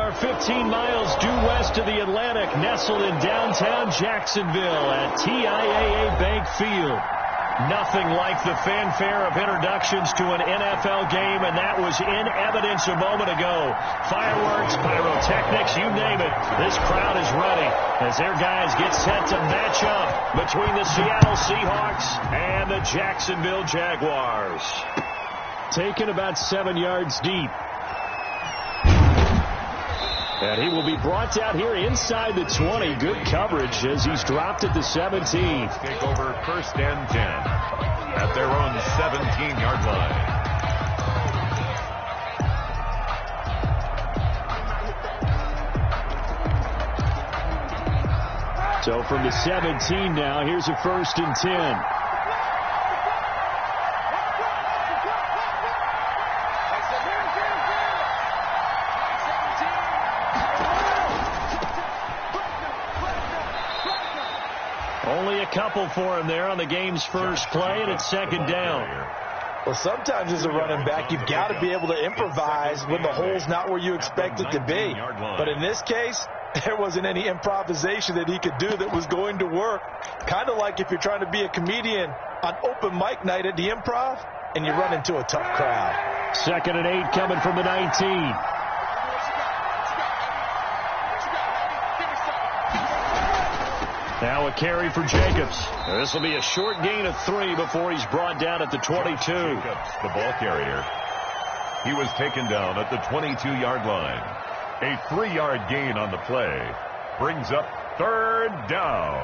are 15 miles due west of the Atlantic, nestled in downtown Jacksonville at TIAA Bank Field. Nothing like the fanfare of introductions to an NFL game, and that was in evidence a moment ago. Fireworks, pyrotechnics, you name it. This crowd is ready as their guys get set to match up between the Seattle Seahawks and the Jacksonville Jaguars. Taken about 7 yards deep. And he will be brought down here inside the 20. Good coverage as he's dropped at the 17. Take over 1st and 10 at their own 17-yard line. So from the 17 now, here's a 1st and 10. Only a couple for him there on the game's first play, and it's 2nd down. Well, sometimes as a running back, you've got to be able to improvise when the hole's not where you expect it to be. But in this case, there wasn't any improvisation that he could do that was going to work. Kind of like if you're trying to be a comedian on open mic night at the Improv and you run into a tough crowd. 2nd and 8 coming from the 19. Now a carry for Jacobs. This will be a short gain of 3 before he's brought down at the 22. Jacobs, the ball carrier. He was taken down at the 22-yard line. A 3-yard gain on the play brings up 3rd down.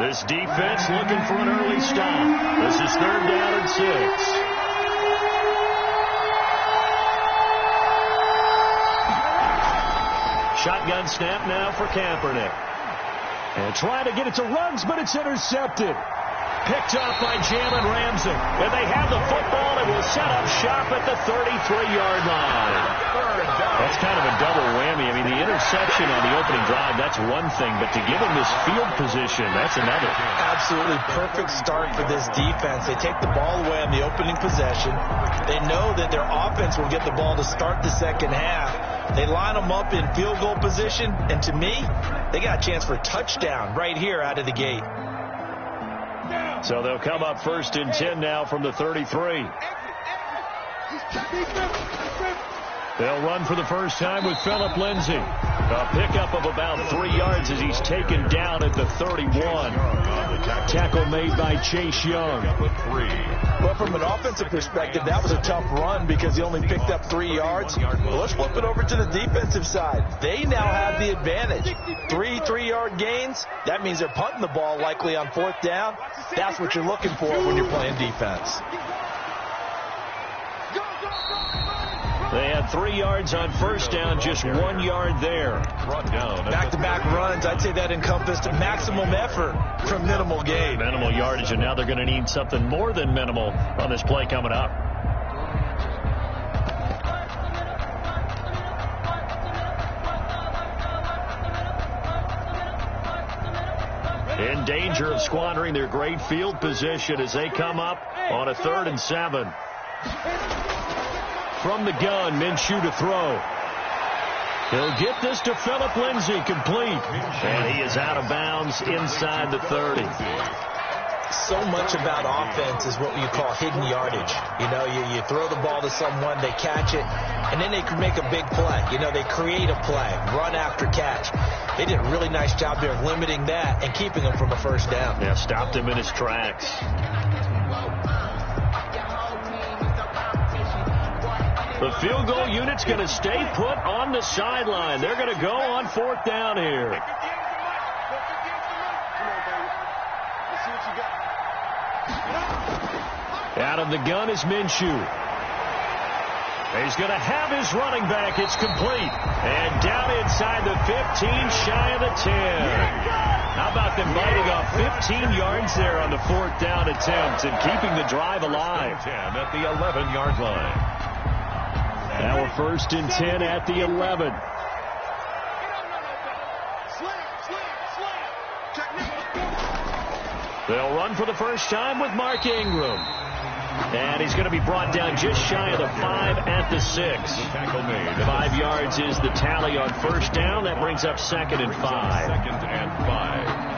This defense looking for an early stop. This is 3rd down and 6. Shotgun snap now for Kaepernick. And trying to get it to Ruggs, but it's intercepted. Picked off by Jalen Ramsey. And they have the football and will set up shop at the 33-yard line. That's kind of a double whammy. I mean, the interception on the opening drive, that's one thing. But to give him this field position, that's another. Absolutely perfect start for this defense. They take the ball away on the opening possession. They know that their offense will get the ball to start the second half. They line them up in field goal position, and to me, they got a chance for a touchdown right here out of the gate. So they'll come up 1st and 10 now from the 33. They'll run for the first time with Phillip Lindsay. A pickup of about 3 yards as he's taken down at the 31. Tackle made by Chase Young. Well, from an offensive perspective, that was a tough run because he only picked up 3 yards. Well, let's flip it over to the defensive side. They now have the advantage. 3 3-yard gains. That means they're punting the ball likely on 4th down. That's what you're looking for when you're playing defense. They had 3 yards on 1st down, just 1 yard there. Back-to-back runs, I'd say that encompassed maximum effort from minimal gain. Minimal yardage, and now they're going to need something more than minimal on this play coming up. In danger of squandering their great field position as they come up on a 3rd and 7. From the gun, Minshew to throw. He'll get this to Phillip Lindsay, complete. And he is out of bounds inside the 30. So much about offense is what you call hidden yardage. You know, you throw the ball to someone, they catch it, and then they can make a big play. You know, they create a play, run after catch. They did a really nice job there of limiting that and keeping him from a 1st down. Yeah, stopped him in his tracks. The field goal unit's going to stay put on the sideline. They're going to go on 4th down here. Out of the gun is Minshew. He's going to have his running back. It's complete. And down inside the 15, shy of the 10. How about them biting off 15 yards there on the 4th down attempt and keeping the drive alive? 10 at the 11-yard line. Now a 1st and 10 at the 11. They'll run for the first time with Mark Ingram. And he's going to be brought down just shy of the 5 at the 6. The tackle made. 5 yards is the tally on first down. That brings up 2nd and 5. 2nd and 5.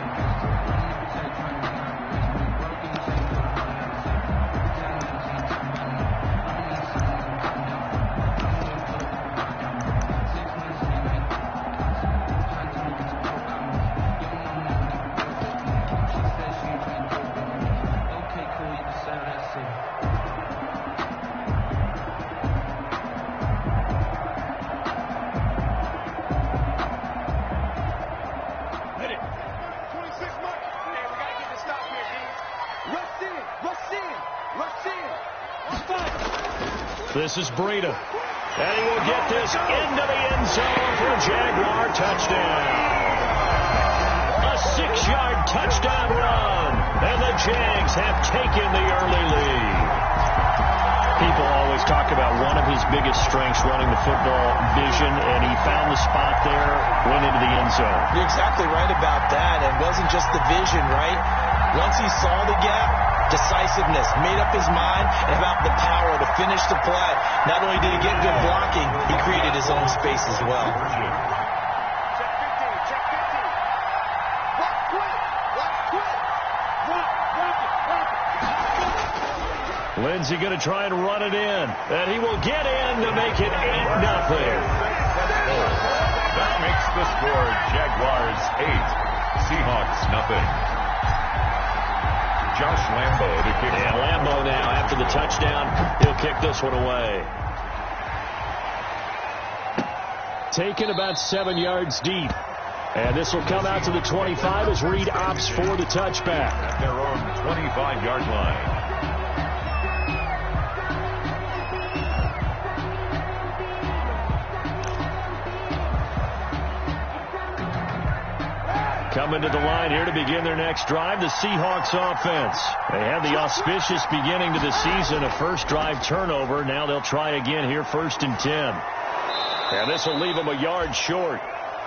This is Breida. And he will get this into the end zone for a Jaguar touchdown. A 6-yard touchdown run. And the Jags have taken the early lead. People always talk about one of his biggest strengths running the football, vision, and he found the spot there, went into the end zone. You're exactly right about that. It wasn't just the vision, right? Once he saw the gap, decisiveness, made up his mind, and about the power to finish the play. Not only did he get good blocking, he created his own space as well. Lindsey going to try and run it in, and he will get in to make it 8-0. That makes the score Jaguars 8, Seahawks 0. Josh Lambo to kick. And Lambo now, after the touchdown, he'll kick this one away. Taken about 7 yards deep. And this will come out to the 25 as Reed opts for the touchback. At their own 25-yard line. Coming to the line here to begin their next drive, the Seahawks offense. They had the auspicious beginning to the season, a first drive turnover. Now they'll try again here, 1st and 10. And this will leave them a yard short.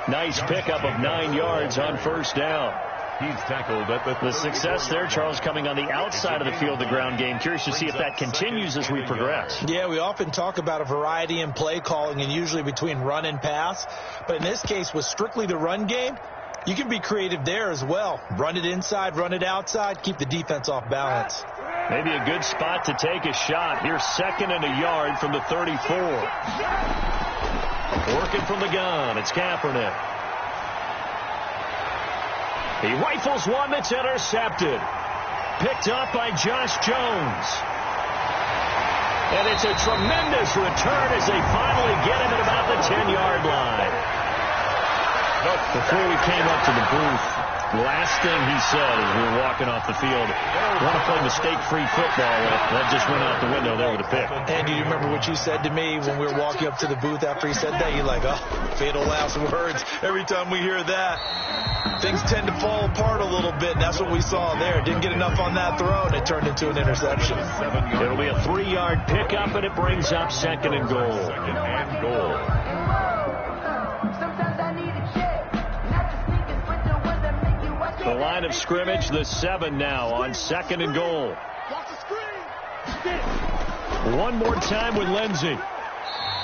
Nice pickup of 9 yards on first down. He's tackled at the success there, Charles, coming on the outside of the field, the ground game. Curious to see if that continues as we progress. Yeah, we often talk about a variety in play calling and usually between run and pass. But in this case, with strictly the run game, you can be creative there as well. Run it inside, run it outside, keep the defense off balance. Maybe a good spot to take a shot. Here's 2nd and a yard from the 34. Working from the gun, it's Kaepernick. He rifles one that's intercepted. Picked up by Josh Jones. And it's a tremendous return as they finally get him at about the 10-yard line. Before we came up to the booth, the last thing he said as we were walking off the field, want to play mistake-free football. That just went out the window there with a pick. And do you remember what you said to me when we were walking up to the booth after he said that? You're like, oh, fatal last words. Every time we hear that, things tend to fall apart a little bit, and that's what we saw there. Didn't get enough on that throw, and it turned into an interception. It'll be a 3-yard pickup, and it brings up 2nd and goal. 2nd and goal. The line of scrimmage, the 7 now on 2nd and goal. One more time with Lindsey.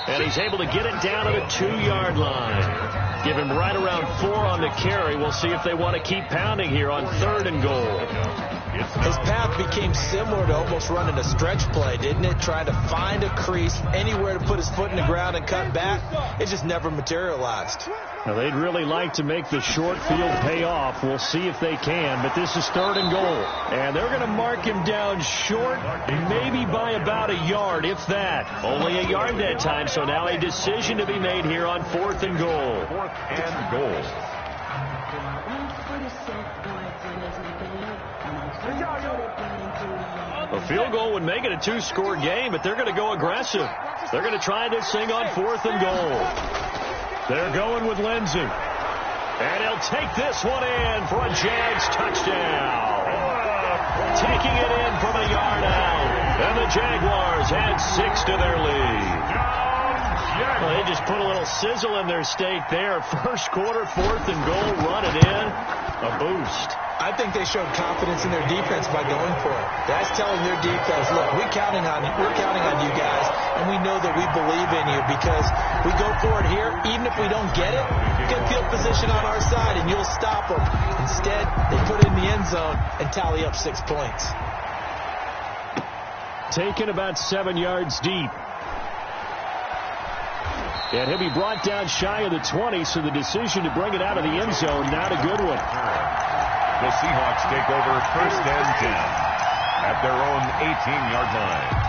And he's able to get it down to the 2-yard line. Give him right around 4 on the carry. We'll see if they want to keep pounding here on 3rd and goal. His path became similar to almost running a stretch play, didn't it? Trying to find a crease, anywhere to put his foot in the ground and cut back. It just never materialized. Now, they'd really like to make the short field pay off. We'll see if they can, but this is 3rd and goal. And they're going to mark him down short, maybe by about a yard, if that. Only a yard that time, so now a decision to be made here on 4th and goal. 4th and goal. A field goal would make it a 2-score game, but they're going to go aggressive. They're going to try this thing on 4th and goal. They're going with Lindsey. And he'll take this one in for a Jags touchdown. Taking it in from a yard out. And the Jaguars add 6 to their lead. Well, they just put a little sizzle in their state there. First quarter, 4th and goal, run it in. A boost. I think they showed confidence in their defense by going for it. That's telling their defense, look, we're counting on you guys, and we know that we believe in you because we go for it here. Even if we don't get it, get field position on our side, and you'll stop them. Instead, they put it in the end zone and tally up 6 points. Taken about 7 yards deep. And he'll be brought down shy of the 20, so the decision to bring it out of the end zone, not a good one. The Seahawks take over 1st and 10 at their own 18-yard line.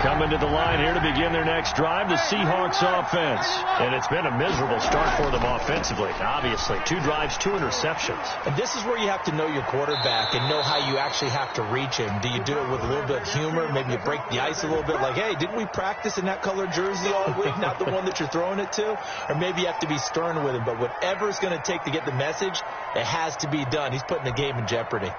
Coming to the line here to begin their next drive, the Seahawks offense. And it's been a miserable start for them offensively, obviously. 2 drives, 2 interceptions. And this is where you have to know your quarterback and know how you actually have to reach him. Do you do it with a little bit of humor? Maybe you break the ice a little bit like, hey, didn't we practice in that color jersey all week, not the one that you're throwing it to? Or maybe you have to be stern with him. But whatever it's going to take to get the message, it has to be done. He's putting the game in jeopardy.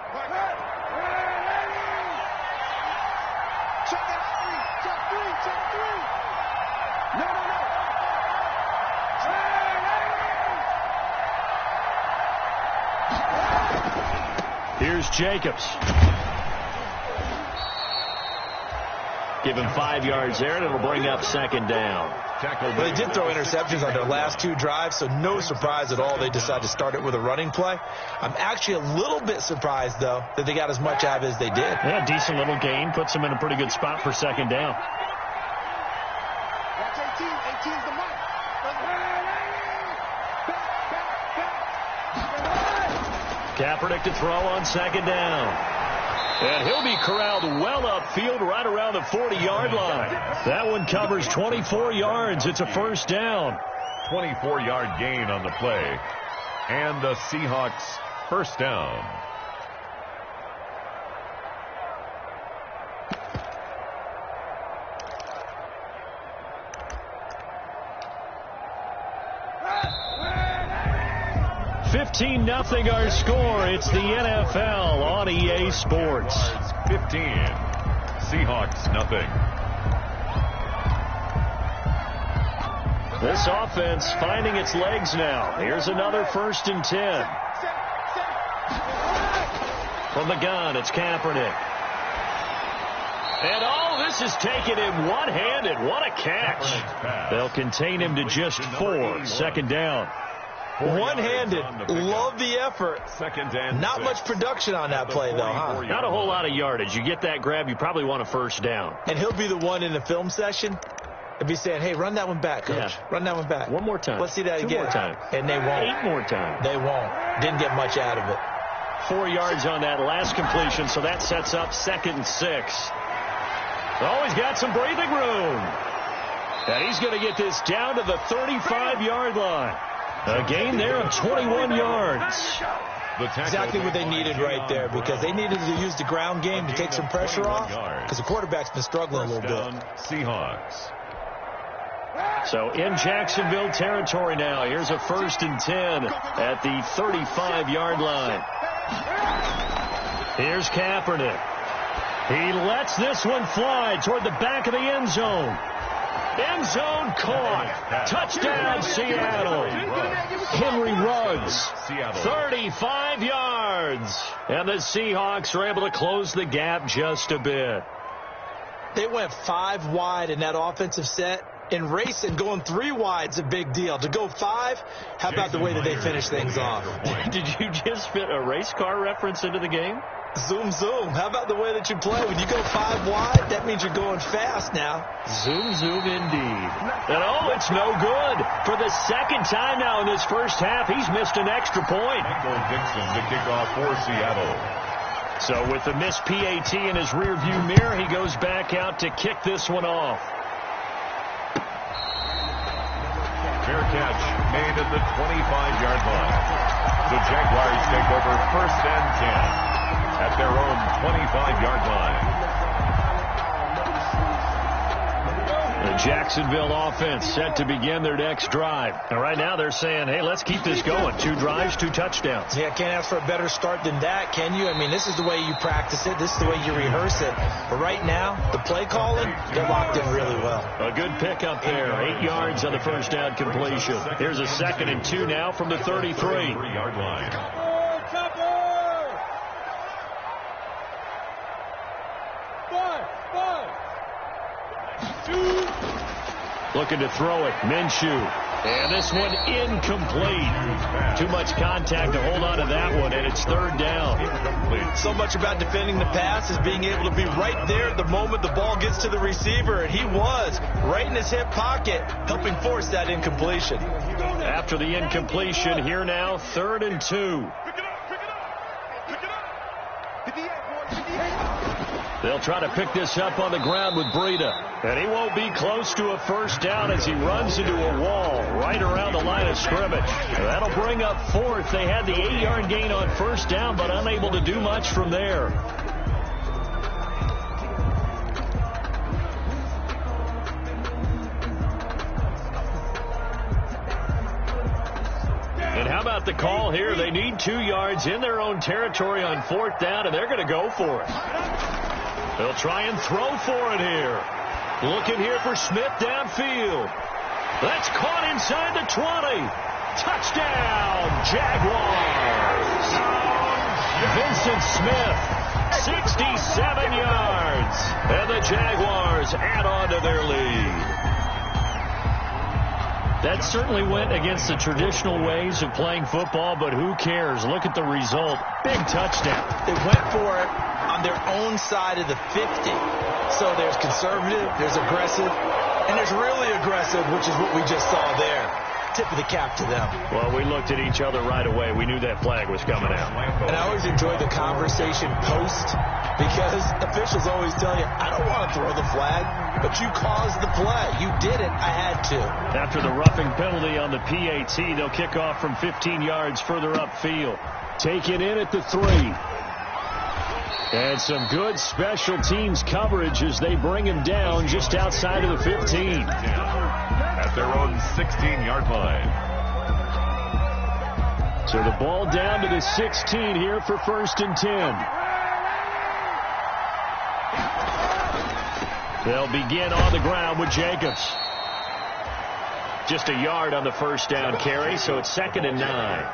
Here's Jacobs. Give him 5 yards there, and it'll bring up 2nd down. Well, they did throw interceptions on their last 2 drives, so no surprise at all they decided to start it with a running play. I'm actually a little bit surprised, though, that they got as much out of it as they did. Yeah, decent little gain. Puts them in a pretty good spot for 2nd down. That's 18. 18's the mark. Kaepernick to throw on 2nd down. And he'll be corralled well upfield right around the 40-yard line. That one covers 24 yards. It's a 1st down. 24-yard gain on the play. And the Seahawks 1st down. Nothing our score. It's the NFL on EA Sports. 15. Seahawks nothing. This offense finding its legs now. Here's another 1st and 10. From the gun, it's Kaepernick. And all this is taken in one-handed. What a catch. They'll contain him to just 4. 2nd down. One-handed. Love the effort. 2nd and Not 6. much production on that play, though, huh? Not a whole lot of yardage. You get that grab, you probably want a 1st down. And he'll be the one in the film session. He'll be saying, hey, run that one back, Coach. Yeah. Run that one back. One more time. Let's see that 2 again. more times. And they won't. 8 more times. They won't. Didn't get much out of it. 4 yards on that last completion, so that sets up 2nd and 6. Oh, he's got some breathing room. And he's going to get this down to the 35-yard line. A gain there of 21 yards. Exactly what they needed right there, because they needed to use the ground game to take some pressure off, because the quarterback's been struggling a little bit. Seahawks. So in Jacksonville territory now. Here's a 1st and 10 at the 35-yard line. Here's Kaepernick. He lets this one fly toward the back of the end zone. End zone caught. Touchdown, Seattle. Henry Ruggs, 35 yards. And the Seahawks are able to close the gap just a bit. They went 5 wide in that offensive set. And racing, going 3 wide's a big deal. To go 5, how about the way that they finish things off? Did you just fit a race car reference into the game? Zoom, zoom. How about the way that you play? When you go 5 wide, that means you're going fast now. Zoom, zoom indeed. And oh, it's no good. For the 2nd time now in this first half, he's missed an extra point. Michael Dixon to kick off for Seattle. So with the missed PAT in his rearview mirror, he goes back out to kick this one off. Fair catch made at the 25-yard line. The Jaguars take over 1st and 10 at their own 25-yard line. The Jacksonville offense set to begin their next drive. And right now they're saying, hey, let's keep this going. 2 drives, 2 touchdowns. Yeah, can't ask for a better start than that, can you? I mean, this is the way you practice it. This is the way you rehearse it. But right now, the play calling, they're locked in really well. A good pickup there. 8 yards on the first down completion. Here's a 2nd and 2 now from the 33-yard line. Looking to throw it. Minshew. And this one incomplete. Too much contact to hold on to that one, and it's 3rd down. So much about defending the pass is being able to be right there at the moment the ball gets to the receiver, and he was right in his hip pocket, helping force that incompletion. After the incompletion, here now, 3rd and 2. They'll try to pick this up on the ground with Breida. And he won't be close to a first down as he runs into a wall right around the line of scrimmage. That'll bring up 4th. They had the 8-yard gain on first down, but unable to do much from there. And how about the call here? They need 2 yards in their own territory on 4th down, and they're going to go for it. They'll try and throw for it here. Looking here for Smith downfield. That's caught inside the 20. Touchdown, Jaguars. Vincent Smith, 67 yards. And the Jaguars add on to their lead. That certainly went against the traditional ways of playing football, but who cares? Look at the result. Big touchdown. They went for it on their own side of the 50. So there's conservative, there's aggressive, and there's really aggressive, which is what we just saw there. Tip of the cap to them. Well, we looked at each other right away. We knew that flag was coming out. And I always enjoy the conversation post, because officials always tell you, I don't want to throw the flag, but you caused the play. You did it. I had to. After the roughing penalty on the PAT, they'll kick off from 15 yards further upfield. Taken in at the 3. And some good special teams coverage as they bring him down just outside of the 15. At their own 16-yard line. So the ball down to the 16 here for 1st and 10. They'll begin on the ground with Jacobs. Just a yard on the first down carry, so it's 2nd and 9.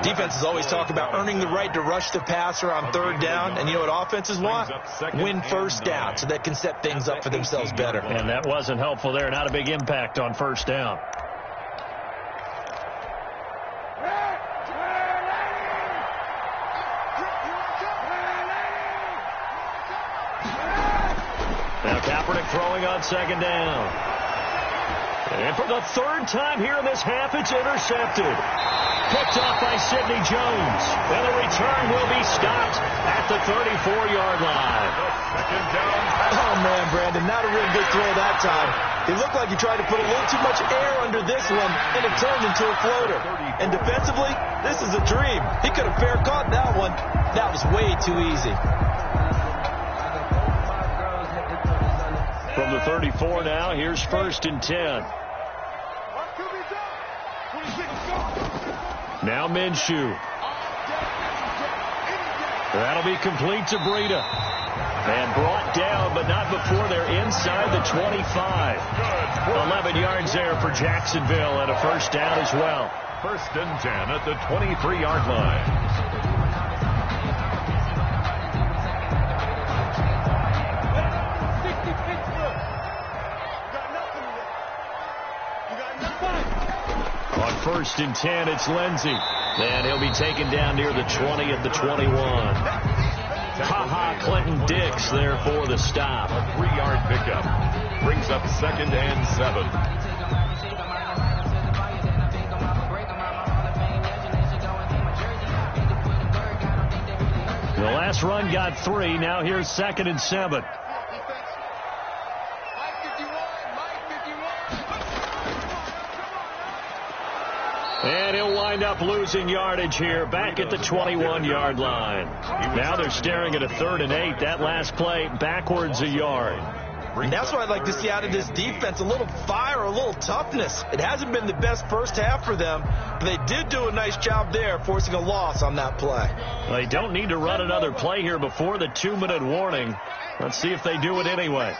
Defenses always talk about earning the right to rush the passer on 3rd down, and you know what offenses want? Win first down, so they can set things up for themselves better. And that wasn't helpful there. Not a big impact on first down. Now Kaepernick throwing on 2nd down. And for the 3rd time here in this half, it's intercepted. Picked off by Sidney Jones. And the return will be stopped at the 34-yard line. Oh, man, Brandon, not a real good throw that time. It looked like he tried to put a little too much air under this one, and it turned into a floater. And defensively, this is a dream. He could have fair caught that one. That was way too easy. From the 34 now, here's 1st and 10. Now Minshew. That'll be complete to Breida. And brought down, but not before they're inside the 25. 11 yards there for Jacksonville and a first down as well. 1st and 10 at the 23-yard line. On 1st and 10, it's Lindsey. And he'll be taken down near the 20 at the 21. Ha-ha, Clinton Dix there for the stop. A 3-yard pickup. Brings up 2nd and 7. The last run got 3. Now here's 2nd and 7. And he'll wind up losing yardage here back at the 21-yard line. Now they're staring at a 3rd and 8. That last play backwards a yard. And that's what I'd like to see out of this defense, a little fire, a little toughness. It hasn't been the best first half for them, but they did do a nice job there forcing a loss on that play. They don't need to run another play here before the 2-minute warning. Let's see if they do it anyway.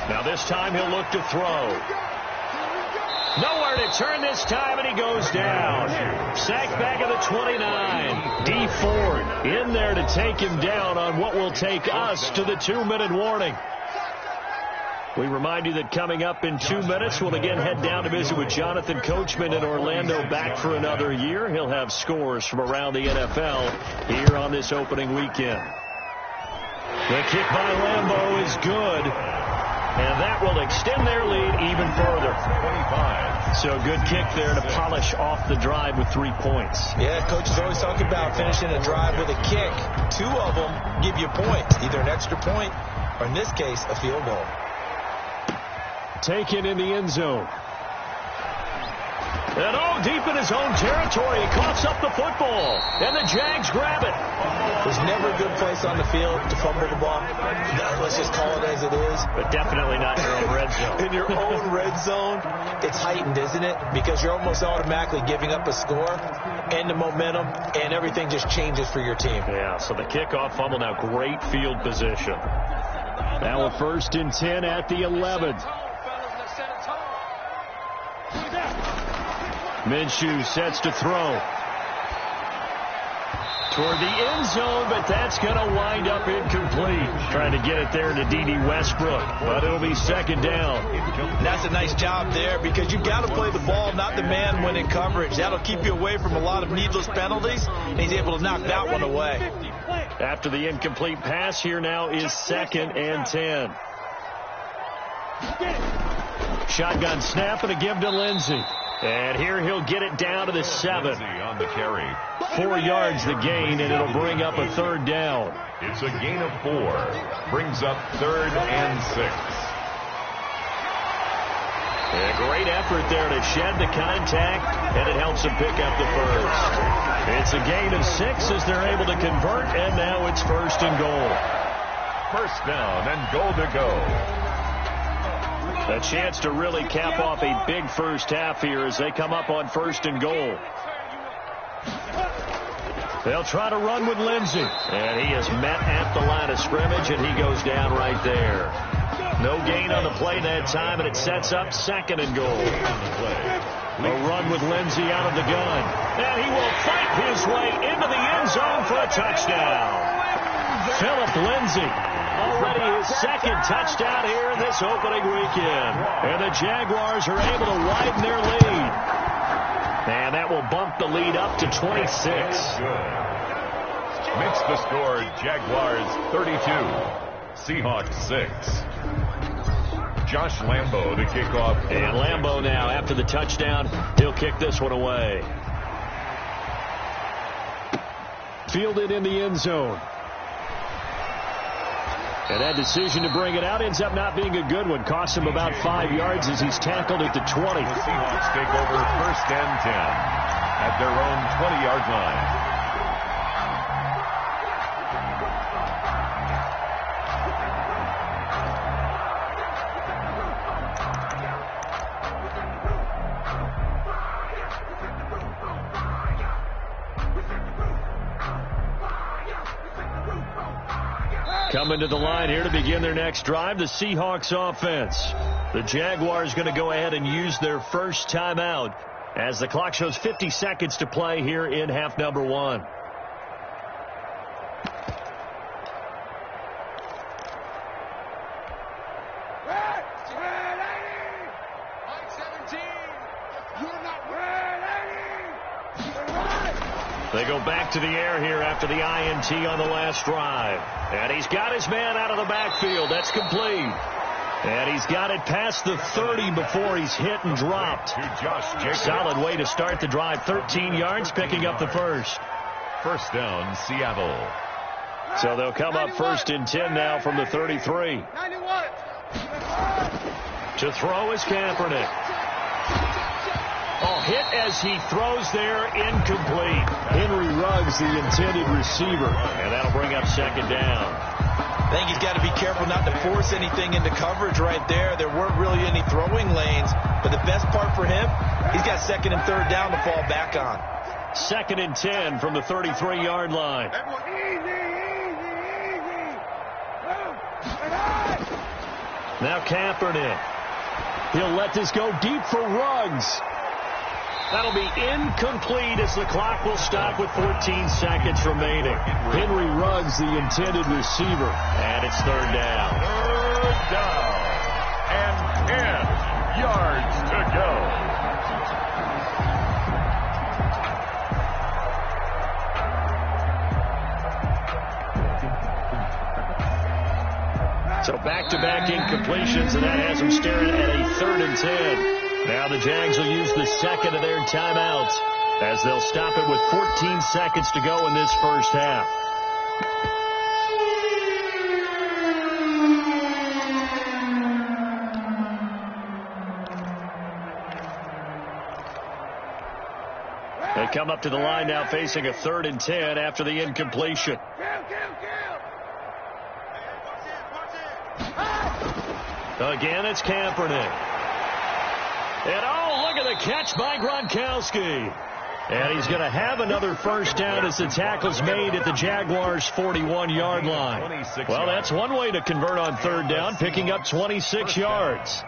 Now this time he'll look to throw. Nowhere to turn this time, and he goes down. Sacked back at the 29. D. Ford in there to take him down on what will take us to the 2-minute warning. We remind you that coming up in 2 minutes, we'll again head down to visit with Jonathan Coachman in Orlando, back for another year. He'll have scores from around the NFL here on this opening weekend. The kick by Lambeau is good. And that will extend their lead even further. 25. So good kick there to polish off the drive with 3 points. Yeah, coaches always talk about finishing a drive with a kick. 2 of them give you points, either an extra point or, in this case, a field goal. Taken in the end zone. And deep in his own territory, he coughs up the football. And the Jags grab it. There's never a good place on the field to fumble the ball. Let's just call it as it is. But definitely not in your own red zone. In your own red zone, it's heightened, isn't it? Because you're almost automatically giving up a score and the momentum, and everything just changes for your team. Yeah, so the kickoff fumble, now great field position. Now a 1st and 10 at the 11. Minshew sets to throw. Toward the end zone, but that's going to wind up incomplete. Trying to get it there to D.D. Westbrook, but it'll be 2nd down. That's a nice job there because you've got to play the ball, not the man when in coverage. That'll keep you away from a lot of needless penalties, and he's able to knock that one away. After the incomplete pass, here now is 2nd and 10. Shotgun snap and a give to Lindsey. And here he'll get it down to the 7. On the carry. 4 yards the gain, and it'll bring up a 3rd down. It's a gain of 4. Brings up 3rd and 6. A great effort there to shed the contact, and it helps him pick up the 1st. It's a gain of 6 as they're able to convert, and now it's 1st and goal. 1st down and goal to go. A chance to really cap off a big first half here as they come up on 1st and goal. They'll try to run with Lindsey. And he is met at the line of scrimmage, and he goes down right there. No gain on the play that time, and it sets up 2nd and goal. A run with Lindsey out of the gun. And he will fight his way into the end zone for a touchdown. Philip Lindsey. Already his 2nd touchdown here in this opening weekend. And the Jaguars are able to widen their lead. And that will bump the lead up to 26. Makes the score Jaguars 32, Seahawks 6. Josh Lambeau to kick off. And Lambeau now, after the touchdown, he'll kick this one away. Fielded in the end zone. And that decision to bring it out ends up not being a good one. Costs him about 5 yards as he's tackled at the 20. The Seahawks take over 1st and 10 at their own 20-yard line. Coming to the line here to begin their next drive, the Seahawks offense. The Jaguars going to go ahead and use their first timeout as the clock shows 50 seconds to play here in half number 1. They go back to the air here after the INT on the last drive. And he's got his man out of the backfield. That's complete. And he's got it past the 30 before he's hit and dropped. Solid way to start the drive. 13 yards, picking up the 1st. 1st down, Seattle. So they'll come up 1st and 10 now from the 33. To throw is Kaepernick. Hit as he throws there, incomplete. Henry Ruggs, the intended receiver. And that'll bring up 2nd down. I think he's got to be careful not to force anything into coverage right there. There weren't really any throwing lanes, but the best part for him, he's got second and third down to fall back on. 2nd and 10 from the 33-yard line. Now Kaepernick. He'll let this go deep for Ruggs. That'll be incomplete as the clock will stop with 14 seconds remaining. Henry Ruggs, the intended receiver. And it's third down. Third down. And 10 yards to go. So back-to-back incompletions, and that has them staring at a 3rd and 10. Now the Jags will use the second of their timeouts as they'll stop it with 14 seconds to go in this first half. They come up to the line now facing a 3rd and 10 after the incompletion. Again, it's Kaepernick. And oh, look at the catch by Gronkowski. And he's going to have another first down as the tackle's made at the Jaguars' 41-yard line. Well, that's one way to convert on third down, picking up 26 yards.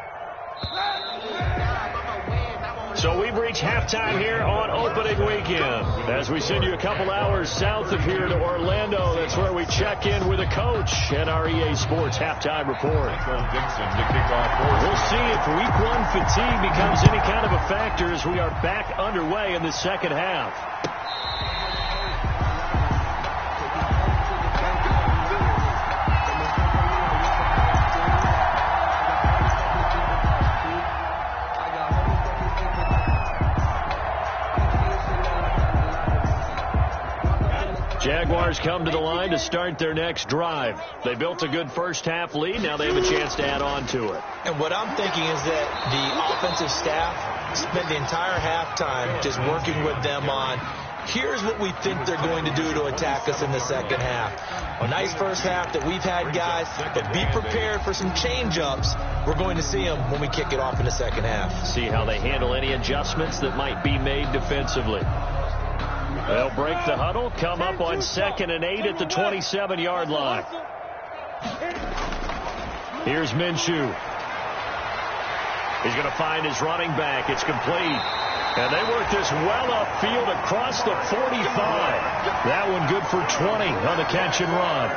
So we've reached halftime here on opening weekend. As we send you a couple hours south of here to Orlando, that's where we check in with a coach at our EA Sports halftime report. We'll see if week one fatigue becomes any kind of a factor as we are back underway in the second half. Jaguars come to the line to start their next drive. They built a good first-half lead. Now they have a chance to add on to it. And what I'm thinking is that the offensive staff spent the entire halftime just working with them on, here's what we think they're going to do to attack us in the second half. A nice first half that we've had, guys, but be prepared for some change-ups. We're going to see them when we kick it off in the second half. See how they handle any adjustments that might be made defensively. They'll break the huddle, come up on 2nd and 8 at the 27-yard line. Here's Minshew. He's going to find his running back. It's complete. And they work this well upfield across the 45. That one good for 20 on the catch and run.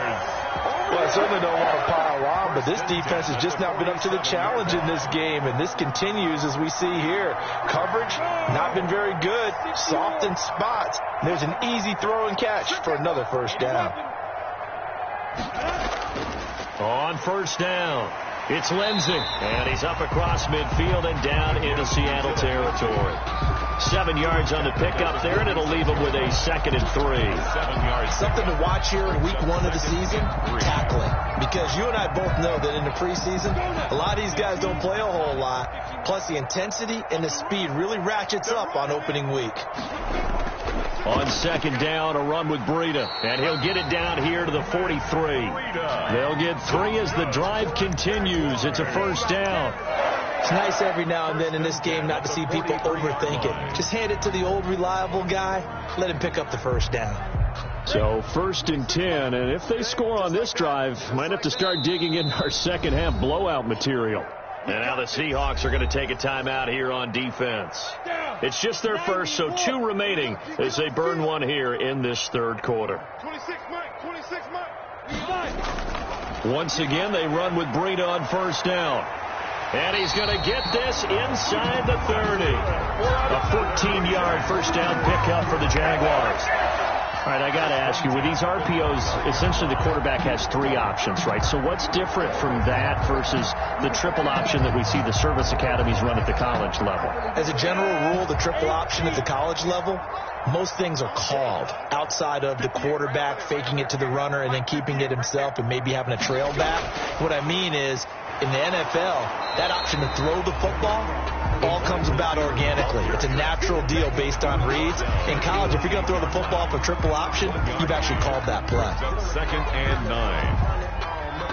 Well, I certainly don't want to pile on, but this defense has just not been up to the challenge in this game, and this continues as we see here. Coverage, not been very good, soft in spots. There's an easy throw and catch for another first down. On first down, it's Lindsey, and he's up across midfield and down into Seattle territory. 7 yards on the pickup there, and it'll leave him with a 2nd and 3. 7 yards. Something to watch here in week one of the season, tackling. Because you and I both know that in the preseason, a lot of these guys don't play a whole lot. Plus, the intensity and the speed really ratchets up on opening week. On 2nd down, a run with Breida, and he'll get it down here to the 43. They'll get 3 as the drive continues. It's a first down. It's nice every now and then in this game not to see people overthink it. Just hand it to the old reliable guy. Let him pick up the first down. So 1st and 10, and if they score on this drive, might have to start digging in our second half blowout material. And now the Seahawks are going to take a timeout here on defense. It's just their first, so 2 remaining as they burn one here in this third quarter. 26 Mike. Once again, they run with Breida on first down. And he's going to get this inside the 30. A 14-yard first down pickup for the Jaguars. All right, I got to ask you, with these RPOs, essentially the quarterback has 3 options, right? So what's different from that versus the triple option that we see the service academies run at the college level? As a general rule, the triple option at the college level, most things are called outside of the quarterback faking it to the runner and then keeping it himself and maybe having a trail back. What I mean is, in the NFL, that option to throw the football all comes about organically. It's a natural deal based on reads. In college, if you're going to throw the football for triple option, you've actually called that play. 2nd and 9.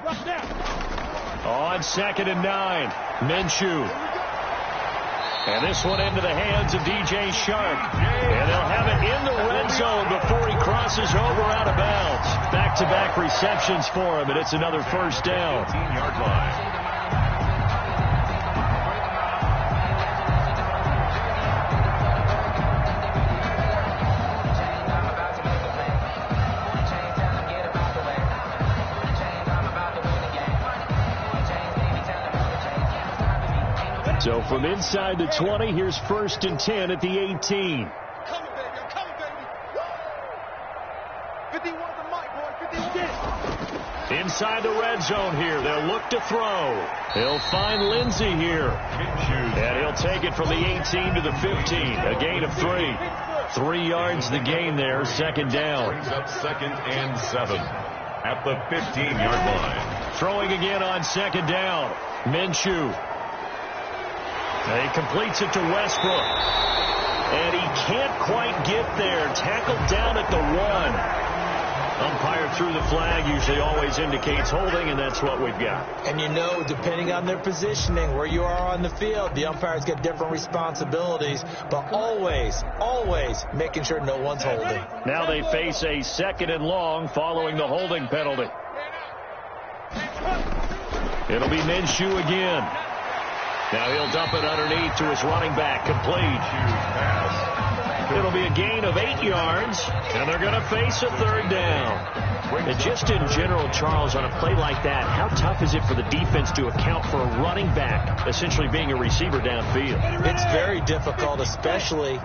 On 2nd and 9, Minshew. And this one into the hands of DJ Shark. And they'll have it in the red zone before he crosses over out of bounds. Back-to-back receptions for him, and it's another first down. 15-yard line. So from inside the 20, here's 1st and 10 at the 18. Coming, baby. I'm coming, baby. Woo! 51 the mic, boy. 51. Inside the red zone here. They'll look to throw. He'll find Lindsey here. And he'll take it from the 18 to the 15. A gain of 3. 3 yards the gain there. 2nd down. Brings up 2nd and 7 at the 15-yard line. Throwing again on 2nd down. Minshew. He completes it to Westbrook. And he can't quite get there. Tackled down at the 1. Umpire threw the flag. Usually always indicates holding, and that's what we've got. And you know, depending on their positioning, where you are on the field, the umpires get different responsibilities. But always, always making sure no one's holding. Now they face a 2nd and long following the holding penalty. It'll be Minshew again. Now he'll dump it underneath to his running back. Complete. It'll be a gain of 8 yards, and they're going to face a 3rd down. And just in general, Charles, on a play like that, how tough is it for the defense to account for a running back essentially being a receiver downfield? It's very difficult, especially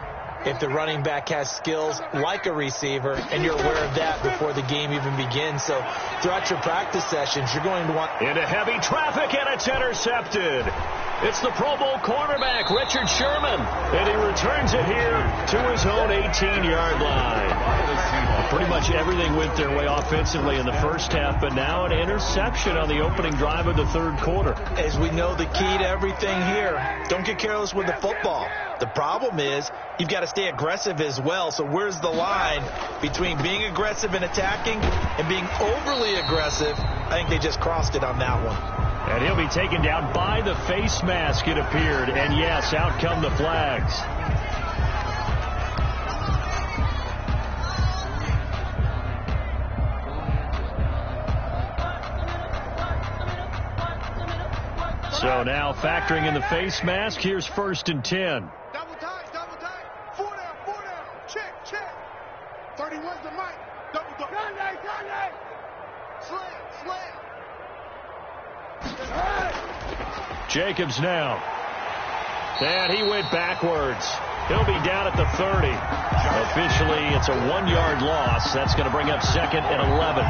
if the running back has skills like a receiver, and you're aware of that before the game even begins. So throughout your practice sessions, you're going to want... Into heavy traffic, and it's intercepted. It's the Pro Bowl cornerback, Richard Sherman, and he returns it here to his own 18-yard line. Pretty much everything went their way offensively in the first half, but now an interception on the opening drive of the 3rd quarter. As we know, the key to everything here, don't get careless with the football. The problem is you've got to stay aggressive as well. So where's the line between being aggressive and attacking and being overly aggressive? I think they just crossed it on that one. And he'll be taken down by the face mask, it appeared. And, yes, out come the flags. So now factoring in the face mask, here's 1st and 10. Double tight, double tight. 4 down, 4 down. Check, check. 31's the mic. Double tight. Sunday. Slam. Jacobs now. And he went backwards. He'll be down at the 30. Officially, it's a 1-yard loss. That's going to bring up 2nd and 11.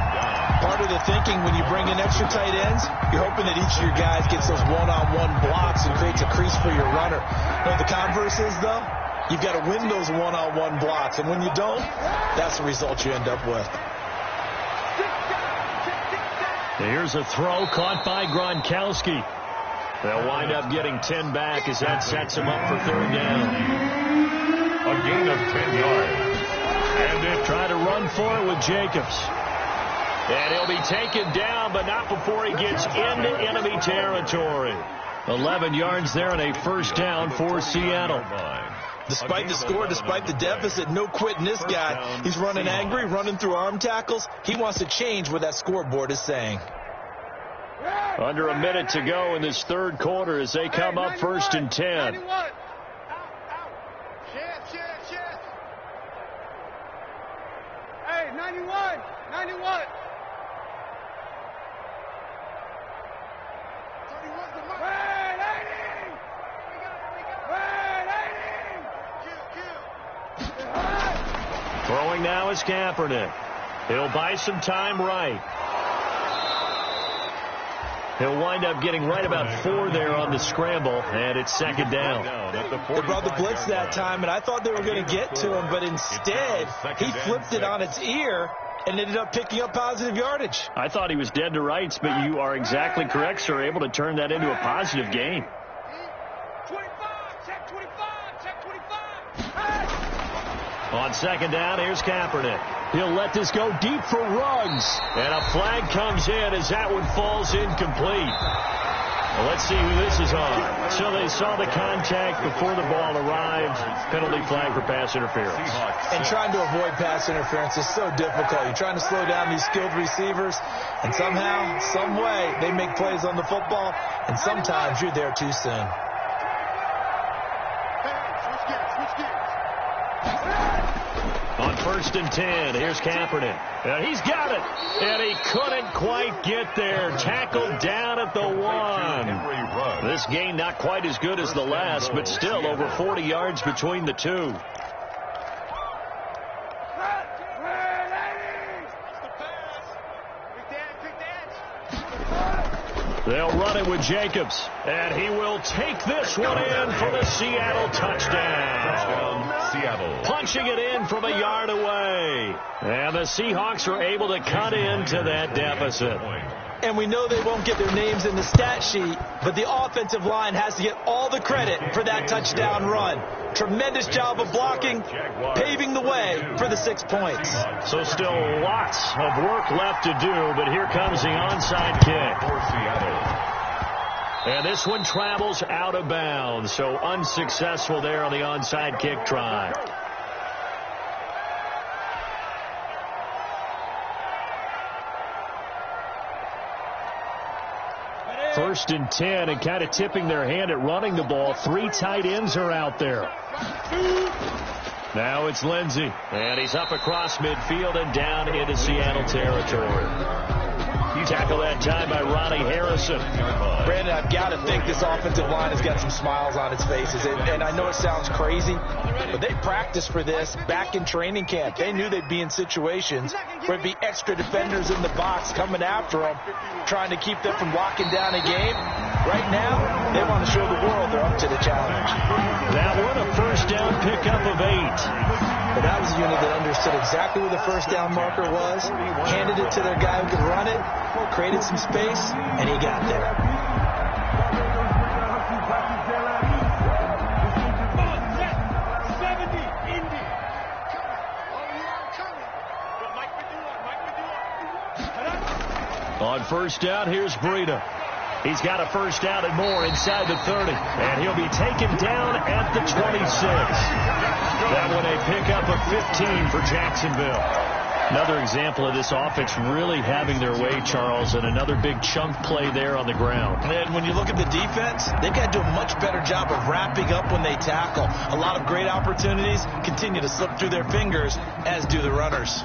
Part of the thinking when you bring in extra tight ends, you're hoping that each of your guys gets those one-on-one blocks and creates a crease for your runner. But the converse is, though, you've got to win those one-on-one blocks. And when you don't, that's the result you end up with. Here's a throw caught by Gronkowski. They'll wind up getting 10 back as that sets him up for 3rd down. A gain of 10 yards. And they try to run for it with Jacobs. And he'll be taken down, but not before he gets into enemy territory. 11 yards there and a 1st down for Seattle. Despite the score, despite the deficit, no quitting this guy. He's running angry, running through arm tackles. He wants to change what that scoreboard is saying. Under a minute to go in this 3rd quarter as they come up 1st and 10. Hey, 91. 31's the mic. Throwing now is Kaepernick. He'll buy some time right. He'll wind up getting right about 4 there on the scramble, and it's 2nd down. They brought the blitz that time, and I thought they were going to get to him, but instead he flipped it on its ear and ended up picking up positive yardage. I thought he was dead to rights, but you are exactly correct, sir, able to turn that into a positive gain. 25, check 25. On 2nd down, here's Kaepernick. He'll let this go deep for Ruggs. And a flag comes in as that one falls incomplete. Well, let's see who this is on. So they saw the contact before the ball arrived. Penalty flag for pass interference. And trying to avoid pass interference is so difficult. You're trying to slow down these skilled receivers, and somehow, some way, they make plays on the football, and sometimes you're there too soon. On 1st and 10, here's Kaepernick. And he's got it. And he couldn't quite get there. Tackled down at the 1. This game not quite as good as the last, but still over 40 yards between the two. They'll run it with Jacobs. And he will take this one in for the Seattle touchdown. Seattle. Punching it in from a yard away. And the Seahawks are able to cut into that deficit. And we know they won't get their names in the stat sheet, but the offensive line has to get all the credit for that touchdown run. Tremendous job of blocking, paving the way for the 6 points. So still lots of work left to do, but here comes the onside kick. For Seattle. And this one travels out of bounds, so unsuccessful there on the onside kick try. First and 10, and kind of tipping their hand at running the ball. 3 tight ends are out there. Now it's Lindsey, and he's up across midfield and down into Seattle territory. Tackle that time by Ronnie Harrison. Brandon, I've got to think this offensive line has got some smiles on its faces. And I know it sounds crazy, but they practiced for this back in training camp. They knew they'd be in situations where it'd be extra defenders in the box coming after them, trying to keep them from locking down a game. Right now, they want to show the world they're up to the challenge. That one a first down pickup of 8. But that was a unit that understood exactly where the first down marker was, handed it to their guy who could run it, created some space, and he got there. On first down, here's Breida. He's got a first down and more inside the 30. And he'll be taken down at the 26. That one a pickup of 15 for Jacksonville. Another example of this offense really having their way, Charles, and another big chunk play there on the ground. And when you look at the defense, they've got to do a much better job of wrapping up when they tackle. A lot of great opportunities continue to slip through their fingers, as do the runners.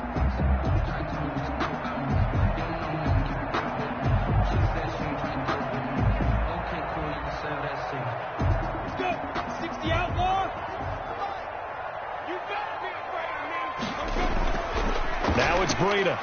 Now it's Breida.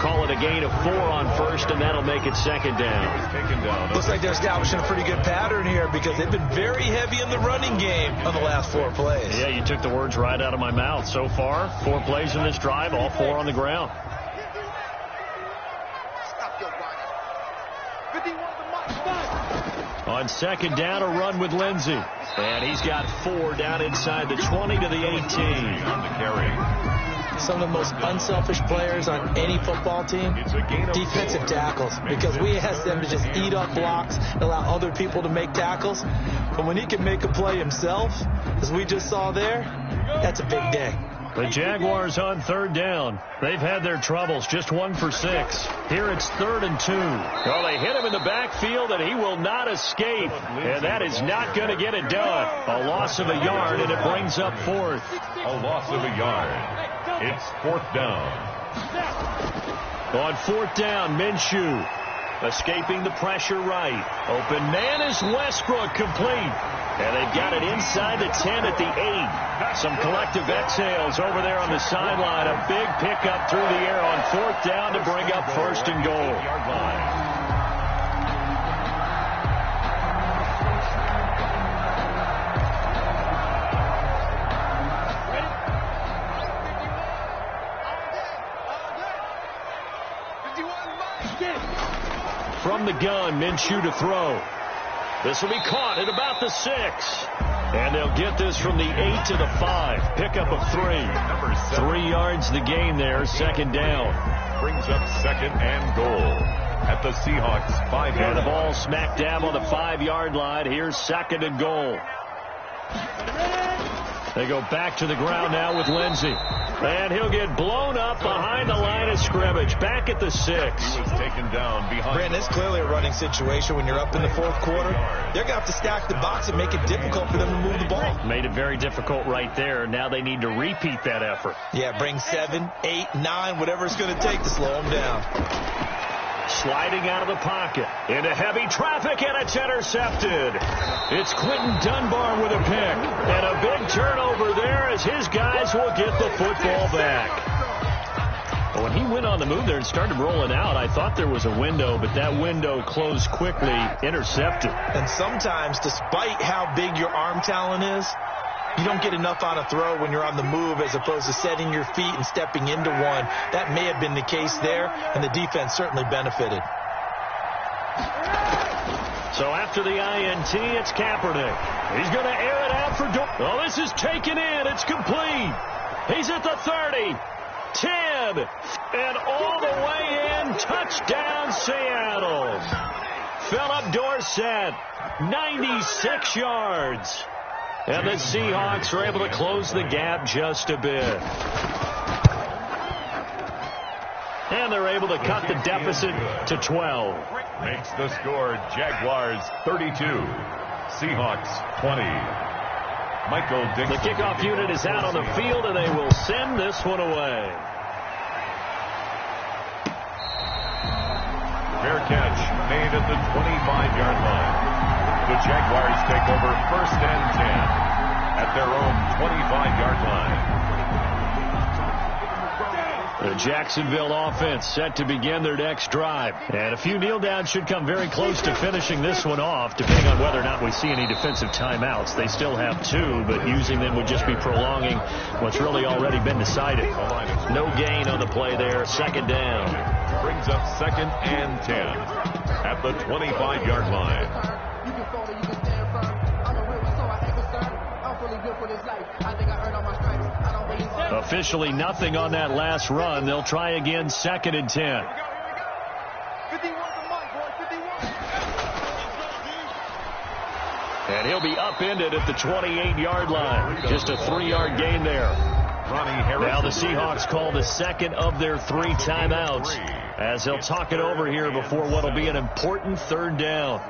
Call it a gain of 4 on first, and that'll make it second down. Looks like they're establishing a pretty good pattern here because they've been very heavy in the running game on the last 4 plays. Yeah, you took the words right out of my mouth. So far, 4 plays in this drive, all 4 on the ground. On second down, a run with Lindsey. And he's got 4 down inside the 20 to the 18. On the carry. Some of the most unselfish players on any football team, defensive tackles, because we ask them to just eat up blocks and allow other people to make tackles. But when he can make a play himself, as we just saw there, that's a big day. The Jaguars on third down. They've had their troubles, just 1 for 6. Here it's 3rd and 2. Well, they hit him in the backfield, and he will not escape. And that is not going to get it done. A loss of a yard, and it brings up 4th. A loss of a yard. It's 4th down. On 4th down, Minshew escaping the pressure right. Open man is Westbrook, complete. And they've got it inside the 10 at the 8. Some collective exhales over there on the sideline. A big pickup through the air on 4th down to bring up 1st and goal. From the gun, Minshew to throw. This will be caught at about the 6. And they'll get this from the 8 to the 5. Pickup of 3. 3 yards the gain there, second down. Brings up second and goal at the Seahawks 5-yard And the ball smack dab on the 5-yard line. Here's second and goal. They go back to the ground now with Lindsey. And he'll get blown up behind the line of scrimmage. Back at the 6. He was taken down behind. Brandon, it's clearly a running situation when you're up in the fourth quarter. They're going to have to stack the box and make it difficult for them to move the ball. Made it very difficult right there. Now they need to repeat that effort. Yeah, bring 7, 8, 9, whatever it's going to take to slow them down. Sliding out of the pocket into heavy traffic, and it's intercepted. It's Quentin Dunbar with a pick. And a big turnover there as his guys will get the football back. But when he went on the move there and started rolling out, I thought there was a window, but that window closed quickly, intercepted. And sometimes, despite how big your arm talent is, you don't get enough on a throw when you're on the move as opposed to setting your feet and stepping into one. That may have been the case there, and the defense certainly benefited. So after the INT, it's Kaepernick. He's going to air it out for... Oh, this is taken in. It's complete. He's at the 30, 10, and all the way in. Touchdown, Seattle. Philip Dorsett, 96 yards. And the Seahawks are able to close the gap just a bit. And they're able to cut the deficit to 12. Makes the score Jaguars 32, Seahawks 20. Michael Dixon. The kickoff unit is out on the field, and they will send this one away. Fair catch made at the 25-yard line. The Jaguars take over first and 10 at their own 25-yard line. The Jacksonville offense set to begin their next drive. And a few kneel downs should come very close to finishing this one off, depending on whether or not we see any defensive timeouts. They still have 2, but using them would just be prolonging what's really already been decided. No gain on the play there, second down. Brings up second and 10 at the 25-yard line. Officially nothing on that last run. They'll try again, second and 10. And he'll be upended at the 28-yard line. Just a 3-yard gain there. Now the Seahawks call the second of their 3 timeouts as they'll talk it over here before what will be an important third down.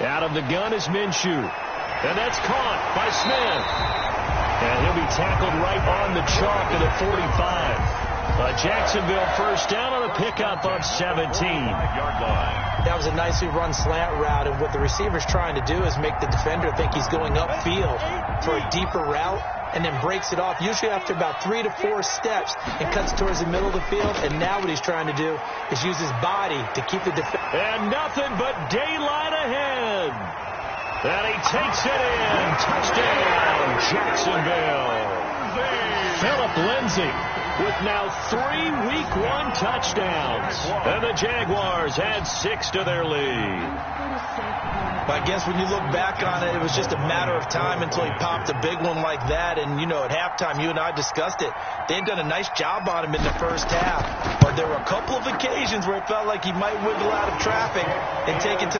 Out of the gun is Minshew. And that's caught by Smith. And he'll be tackled right on the chalk at the 45. Jacksonville first down on a pickup of 17. That was a nicely run slant route, and what the receiver's trying to do is make the defender think he's going upfield for a deeper route, and then breaks it off, usually after about 3 to 4 steps, and cuts towards the middle of the field. And now what he's trying to do is use his body to keep the defender. And nothing but daylight ahead. And he takes it in. Touchdown, Jacksonville. Philip Lindsey with now 3 Week 1 touchdowns. And the Jaguars add 6 to their lead. But I guess when you look back on it, it was just a matter of time until he popped a big one like that. And, you know, at halftime, you and I discussed it. They had done a nice job on him in the first half. But there were a couple of occasions where it felt like he might wiggle out of traffic and take it to